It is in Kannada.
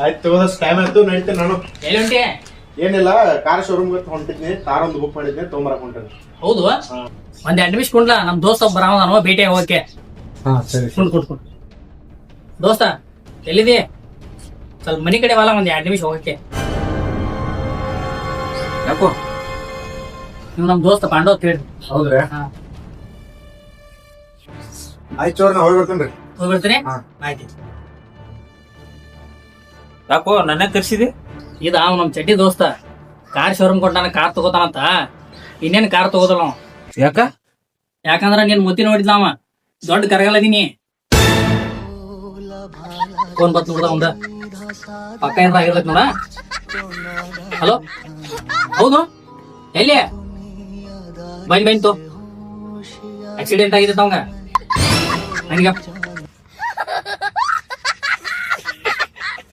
ಆಯ್ತು ಟೈಮ್ ಆಯ್ತು ನಡೀತೇನೆ ನಾನು. ಎಲ್ಲಿ ಹೊಂಟಿ? ಏನಿಲ್ಲ, ಕಾರ್ ಶೋರೂಮ್ ಹೊಂಟಿದ್ನಿ, ಕಾರ್ ಒಂದು ಬುಕ್ ಮಾಡಿದ್ನಿ, ತೊಗೊಂಬರಕ್ ಹೊಂಟೇನಿ. ಹೌದು, ಒಂದ್ 2 ನಿಮಿಷ ಕುಂಡ್ಲ, ನಮ್ ದೋಸ್ತ ಒಬ್ಬ ಬರಾವ ಭೇಟಿ ಹೋಗಕ್ಕೆ. ಹಾ ಸರಿ. ಕುಂಡ್ ದೋಸ್ತ ಎಲ್ಲಿದಿ? ಸ್ವಲ್ಪ ಮನಿ ಕಡೆ ವಾಲ, ಒಂದ್ 2 ನಿಮಿಷ ಹೋಗಕ್ಕೆ. ಯಾಕೋ? ನೀವು ನಮ್ ದೋಸ್ತ ಪಾಂಡವ್ ಅಂತ ಹೇಳಿ. ಹೌದ್ರಿ? ಆಯ್ತು ಚೋರ್, ನಾ ಹೋಗಿ ಬರ್ತೇನ್ರಿ. ಹೋಗ್ಬಿಡ್ತೀನಿ. ಹಾ. ಆಯ್ತು. ಯಾಕೋ ನನ್ನ ಕರ್ಸಿದಿ? ಇದ ಅವ್ ನಮ್ ಚಡ್ಡಿ ದೋಸ್ತ ಕಾರ್ ಶೋರೂಮ್ ಕೊಟ್ಟಾನ, ಕಾರ್ ತಗೋತಾನಂತ. ಇನ್ನೇನ್ ಕಾರ್ ತಗೋದಲ್ಲ ಅವ. ಯಾಕ? ಯಾಕಂದ್ರ ನೀನ್ ಮುತ್ತಿ ನೋಡಿದ್ಲ ಅವ, ದೊಡ್ಡ ಕರಗಲ್ಲದೀನಿ. ಫೋನ್ ಬತ್ ನೋಡ್ದ ಒಂದ ಪಕ್ಕ ಏನಾರ ಆಗಿರ್ಬೇಕು ನೋಡ. ಹಲೋ, ಹೌದು, ಎಲ್ಲಿ? ಬಂತು ಆಕ್ಸಿಡೆಂಟ್ ಆಗಿದೆ ಅವಂಗ. ನನಗೆ